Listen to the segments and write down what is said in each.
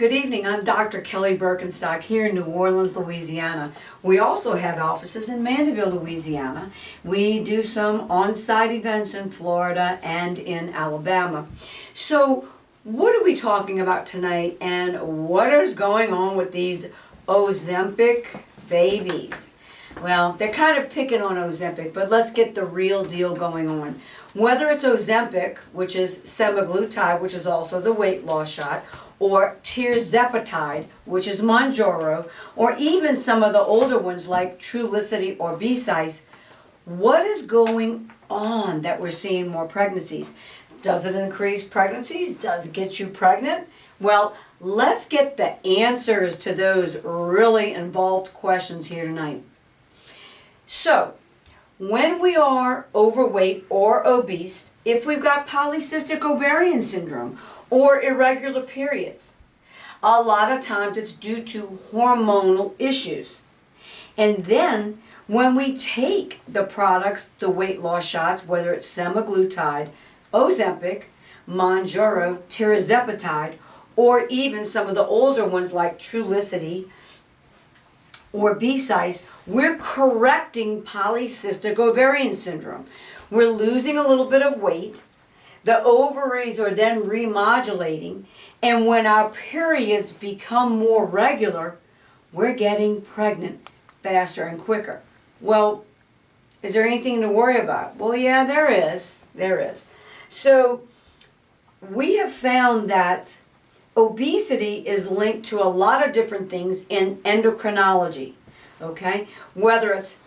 Good evening, I'm Dr. Kelly Birkenstock here in New Orleans, Louisiana. We also have offices in Mandeville, Louisiana. We do some on-site events in Florida and in Alabama. So what are we talking about tonight, and what is going on with these Ozempic babies? Well, they're kind of picking on Ozempic, but let's get the real deal going on. Whether it's Ozempic, which is semaglutide, which is also the weight loss shot, or Tirzepatide, which is Mounjaro, or even some of the older ones like Trulicity or Besize, what is going on that we're seeing more pregnancies? Does it increase pregnancies? Does it get you pregnant? Well, let's get the answers to those really involved questions here tonight. So, when we are overweight or obese, if we've got polycystic ovarian syndrome or irregular periods, a lot of times it's due to hormonal issues. And then when we take the products, the weight loss shots, whether it's semaglutide, Ozempic, Mounjaro, Tirzepatide, or even some of the older ones like Trulicity or Besize, we're correcting polycystic ovarian syndrome. We're losing a little bit of weight. The ovaries are then remodulating, and when our periods become more regular, we're getting pregnant faster and quicker. Well, is there anything to worry about? Well, yeah, there is. There is. So we have found that obesity is linked to a lot of different things in endocrinology, okay? Whether it's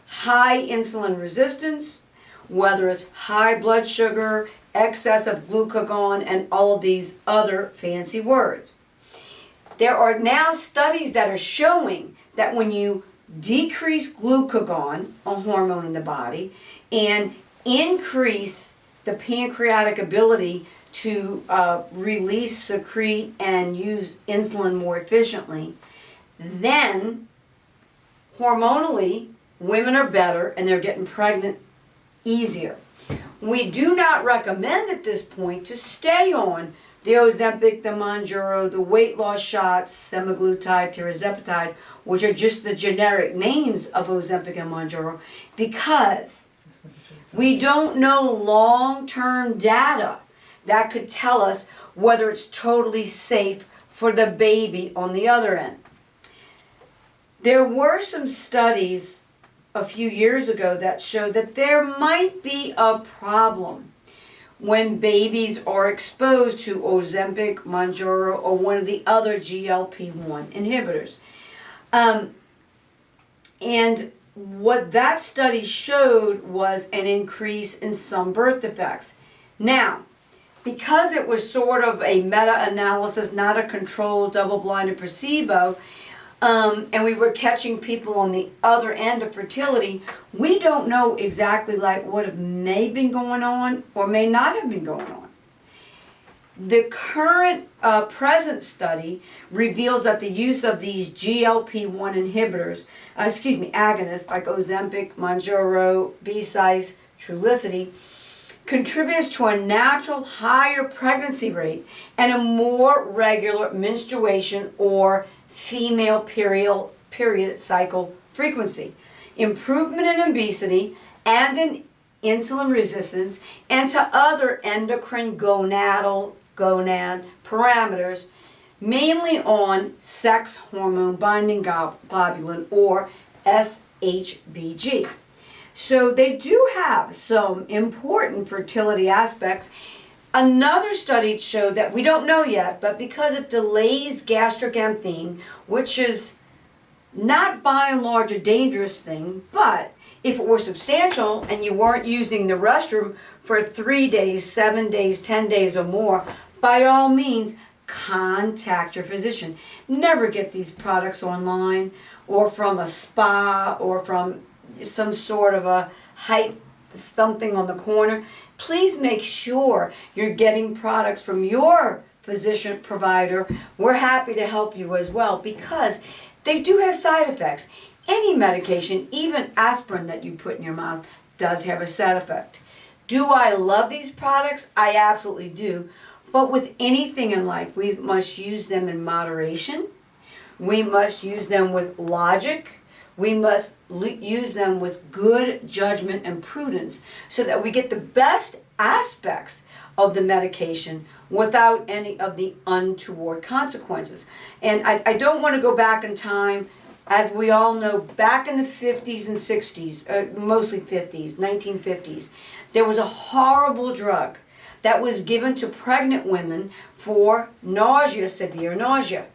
high insulin resistance, whether it's high blood sugar, excess of glucagon, and all of these other fancy words. There are now studies that are showing that when you decrease glucagon, a hormone in the body, and increase the pancreatic ability to release, secrete, and use insulin more efficiently, then hormonally, women are better and they're getting pregnant easier. We do not recommend at this point to stay on the Ozempic, the Mounjaro, the weight loss shots, semaglutide, tirzepatide, which are just the generic names of Ozempic and Mounjaro, because we don't know long-term data that could tell us whether it's totally safe for the baby on the other end. There were some studies a few years ago that showed that there might be a problem when babies are exposed to Ozempic, Mounjaro, or one of the other GLP-1 inhibitors. And what that study showed was an increase in some birth defects. Now, because it was sort of a meta-analysis, not a controlled, double-blinded placebo, and we were catching people on the other end of fertility, we don't know exactly like what may have been going on or may not have been going on. The current present study reveals that the use of these GLP-1 inhibitors, agonists like Ozempic, Mounjaro, Besize, Trulicity, contributes to a natural higher pregnancy rate and a more regular menstruation or female period cycle frequency, improvement in obesity and in insulin resistance, and to other endocrine gonad parameters, mainly on sex hormone binding globulin or SHBG. So they do have some important fertility aspects. Another study showed that we don't know yet, but because it delays gastric emptying, which is not by and large a dangerous thing, but if it were substantial and you weren't using the restroom for 3 days, 7 days, 10 days or more, by all means, contact your physician. Never get these products online or from a spa or from some sort of a hype something on the corner. Please make sure you're getting products from your physician provider. We're happy to help you as well, because they do have side effects. Any medication, even aspirin that you put in your mouth, does have a side effect. Do I love these products? I absolutely do. But with anything in life, we must use them in moderation. We must use them with logic. We must use them with good judgment and prudence so that we get the best aspects of the medication without any of the untoward consequences. And I don't want to go back in time. As we all know, back in the 50s and 60s, mostly 50s, 1950s, there was a horrible drug that was given to pregnant women for nausea, severe nausea.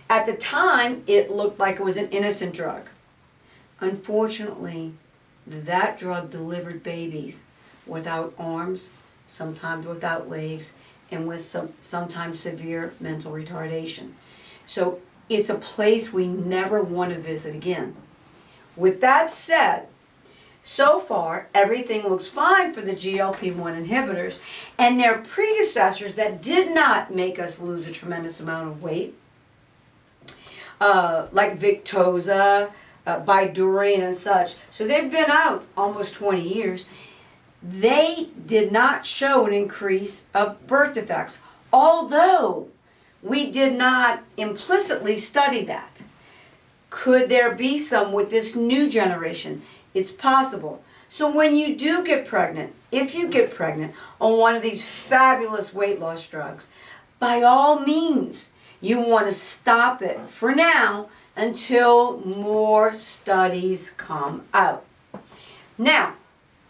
At the time, it looked like it was an innocent drug. Unfortunately, that drug delivered babies without arms, sometimes without legs, and with sometimes severe mental retardation. So it's a place we never want to visit again. With that said, so far, everything looks fine for the GLP-1 inhibitors and their predecessors that did not make us lose a tremendous amount of weight, like Victoza, Bydureon and such. So they've been out almost 20 years. They did not show an increase of birth defects, although we did not implicitly study that. Could there be some with this new generation? It's possible. So when you do get pregnant, if you get pregnant on one of these fabulous weight loss drugs, by all means, you want to stop it for now until more studies come out. Now,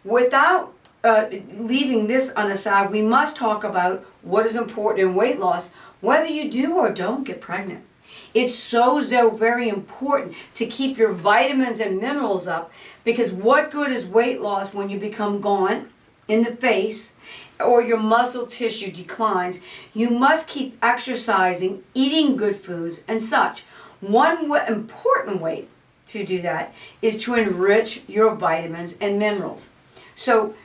without leaving this on aside, we must talk about what is important in weight loss, whether you do or don't get pregnant. It's so very important to keep your vitamins and minerals up, because what good is weight loss when you become gaunt in the face or your muscle tissue declines? You must keep exercising, eating good foods and such. One important way to do that is to enrich your vitamins and minerals. So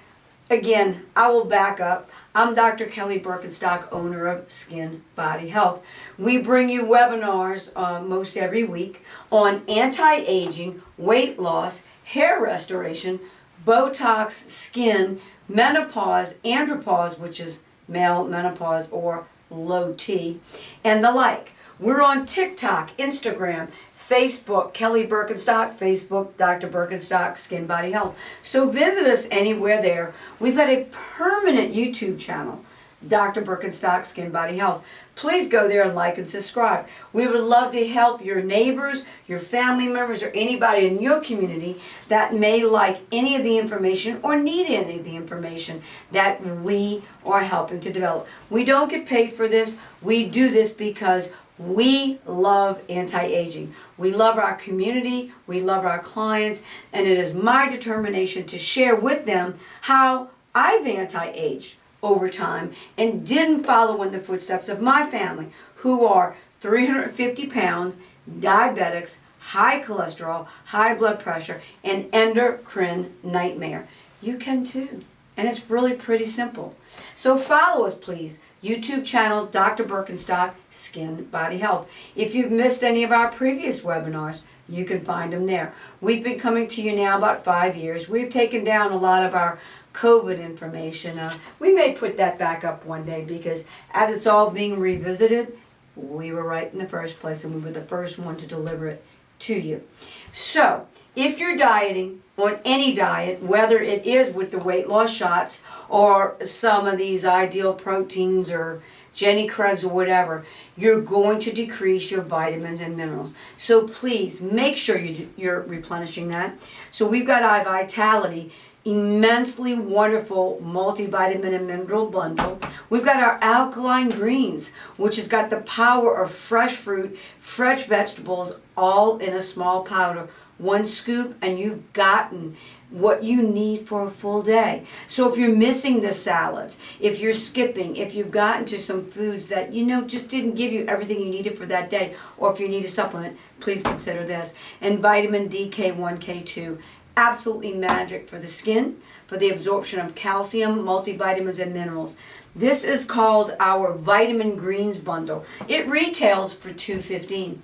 again, I will back up. I'm Dr. Kelly Birkenstock, owner of Skin Body Health. We bring you webinars most every week on anti-aging, weight loss, hair restoration, Botox, skin, menopause, andropause, which is male menopause or low T, and the like. We're on TikTok, Instagram, Facebook, Kelly Birkenstock, Facebook, Dr. Birkenstock, Skin Body Health. So visit us anywhere there. We've got a permanent YouTube channel, Dr. Birkenstock, Skin Body Health. Please go there and like and subscribe. We would love to help your neighbors, your family members, or anybody in your community that may like any of the information or need any of the information that we are helping to develop. We don't get paid for this. We do this because we love anti-aging. We love our community, we love our clients, and it is my determination to share with them how I've anti-aged over time and didn't follow in the footsteps of my family, who are 350 pounds, diabetics, high cholesterol, high blood pressure, and endocrine nightmare. You can too. And it's really pretty simple. So follow us, please. YouTube channel, Dr. Birkenstock, Skin Body Health. If you've missed any of our previous webinars, you can find them there. We've been coming to you now about 5 years. We've taken down a lot of our COVID information. We may put that back up one day, because as it's all being revisited, we were right in the first place, and we were the first one to deliver it to you. So, if you're dieting on any diet, whether it is with the weight loss shots or some of these ideal proteins or Jenny Craig's or whatever, you're going to decrease your vitamins and minerals. So please make sure you're replenishing that. So we've got iVitality, immensely wonderful multivitamin and mineral bundle. We've got our alkaline greens, which has got the power of fresh fruit, fresh vegetables, all in a small powder. One scoop and you've gotten what you need for a full day. So if you're missing the salads, if you're skipping, if you've gotten to some foods that just didn't give you everything you needed for that day, or if you need a supplement, please consider this. And vitamin D, K1, K2, absolutely magic for the skin, for the absorption of calcium, multivitamins, and minerals. This is called our Vitamin Greens Bundle. It retails for $2.15.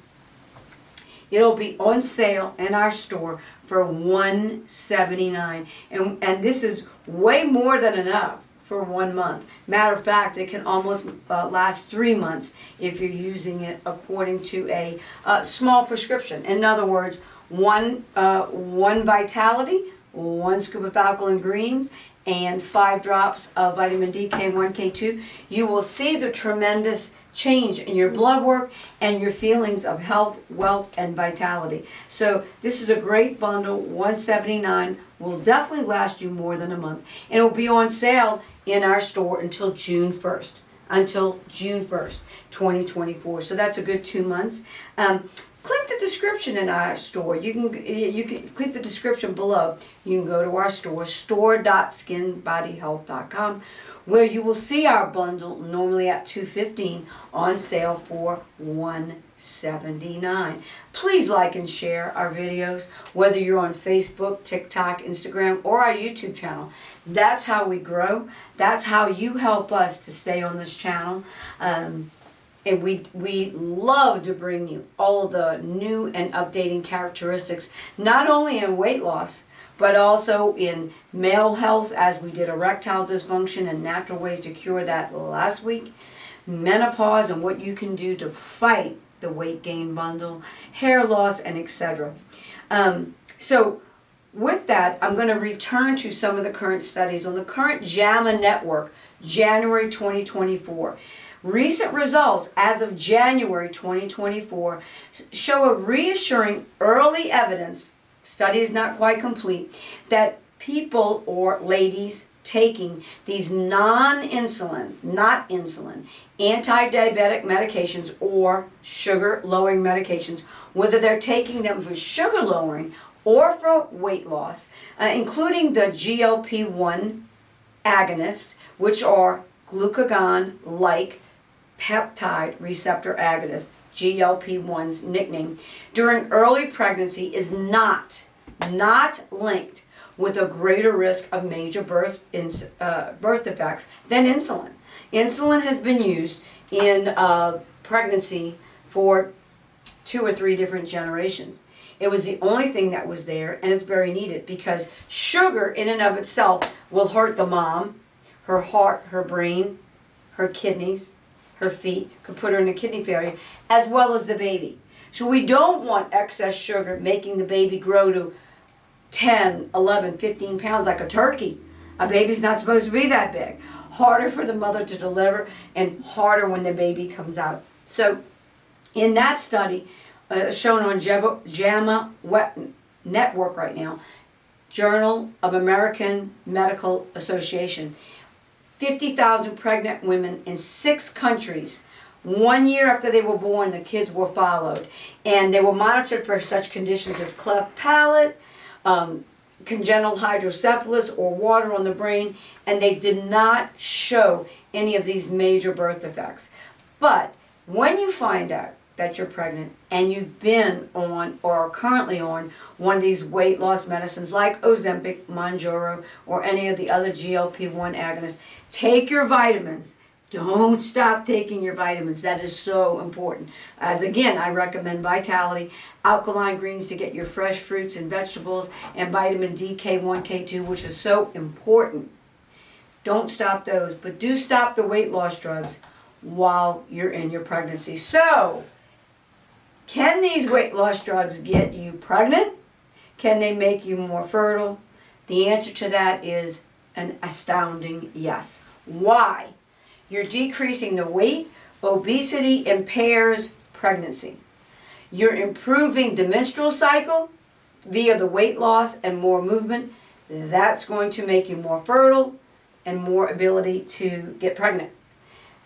It'll be on sale in our store for $179, and this is way more than enough for 1 month. Matter of fact, it can almost last 3 months if you're using it according to a small prescription. In other words, one Vitality, 1 scoop of alkaline greens, and 5 drops of vitamin D, K1, K2. You will see the tremendous change in your blood work and your feelings of health, wealth, and vitality. So this is a great bundle. $179 will definitely last you more than a month, and it will be on sale in our store until June 1st. Until June 1st, 2024. So that's a good 2 months. Click the description in our store. You can click the description below. You can go to our store, store.skinbodyhealth.com, where you will see our bundle normally at $215 on sale for $179. Please like and share our videos, whether you're on Facebook, TikTok, Instagram, or our YouTube channel. That's how we grow. That's how you help us to stay on this channel. And we love to bring you all the new and updating characteristics, not only in weight loss, but also in male health, as we did erectile dysfunction and natural ways to cure that last week, menopause and what you can do to fight the weight gain bundle, hair loss, and etc. So with that, I'm going to return to some of the current studies on the current JAMA network, January 2024. Recent results as of January 2024 show a reassuring early evidence, study is not quite complete, that people or ladies taking these non-insulin, not insulin, anti-diabetic medications or sugar-lowering medications, whether they're taking them for sugar lowering or for weight loss, including the GLP-1 agonists, which are glucagon-like peptide receptor agonist, GLP-1's nickname, during early pregnancy is not linked with a greater risk of major birth defects than insulin. Insulin has been used in pregnancy for 2 or 3 different generations. It was the only thing that was there, and it's very needed because sugar in and of itself will hurt the mom, her heart, her brain, her kidneys, her feet, could put her in a kidney failure, as well as the baby. So we don't want excess sugar making the baby grow to 10, 11, 15 pounds like a turkey. A baby's not supposed to be that big. Harder for the mother to deliver and harder when the baby comes out. So in that study, shown on JAMA network right now, Journal of American Medical Association, 50,000 pregnant women in 6 countries. 1 year after they were born, the kids were followed. And they were monitored for such conditions as cleft palate, congenital hydrocephalus, or water on the brain. And they did not show any of these major birth defects. But when you find out that you're pregnant and you've been on or are currently on one of these weight loss medicines like Ozempic, Mounjaro, or any of the other GLP-1 agonists, take your vitamins. Don't stop taking your vitamins. That is so important. As again, I recommend Vitality, alkaline greens to get your fresh fruits and vegetables, and vitamin D, K1, K2, which is so important. Don't stop those, but do stop the weight loss drugs while you're in your pregnancy. So, can these weight loss drugs get you pregnant? Can they make you more fertile? The answer to that is an astounding yes. Why? You're decreasing the weight. Obesity impairs pregnancy. You're improving the menstrual cycle via the weight loss and more movement. That's going to make you more fertile and more ability to get pregnant.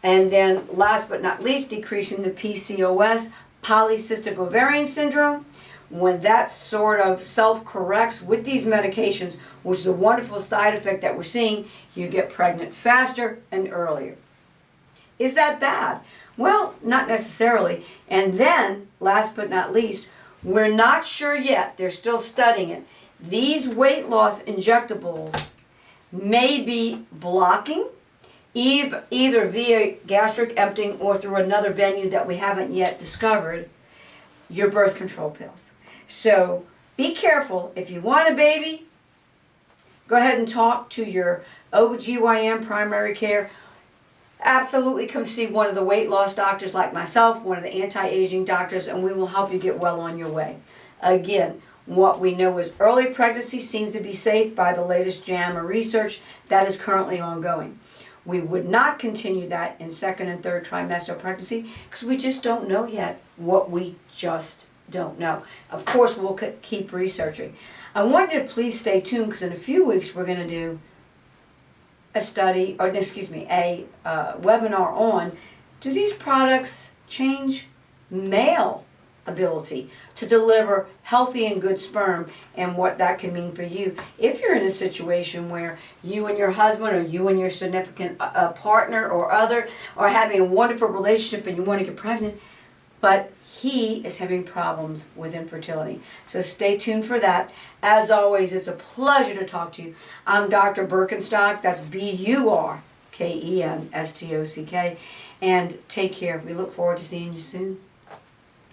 And then last but not least, decreasing the PCOS, polycystic ovarian syndrome. When that sort of self-corrects with these medications, which is a wonderful side effect that we're seeing, you get pregnant faster and earlier. Is that bad? Well, not necessarily. And then, last but not least, we're not sure yet, they're still studying it, these weight loss injectables may be blocking, either via gastric emptying or through another venue that we haven't yet discovered, your birth control pills. So be careful. If you want a baby, Go ahead and talk to your OBGYN, primary care. Absolutely come see one of the weight loss doctors like myself, one of the anti-aging doctors, and we will help you get well on your way. Again, what we know is early pregnancy seems to be safe by the latest JAMA research that is currently ongoing. We would not continue that in second and third trimester of pregnancy because we just don't know yet what we just don't know. Of course, we'll keep researching. I want you to please stay tuned because in a few weeks we're going to do a study, or excuse me, a webinar on, do these products change male ability to deliver healthy and good sperm, and what that can mean for you if you're in a situation where you and your husband or you and your significant partner or other are having a wonderful relationship and you want to get pregnant, but he is having problems with infertility. So stay tuned for that. As always, it's a pleasure to talk to you. I'm Dr. Birkenstock. That's Burkenstock. And take care. We look forward to seeing you soon.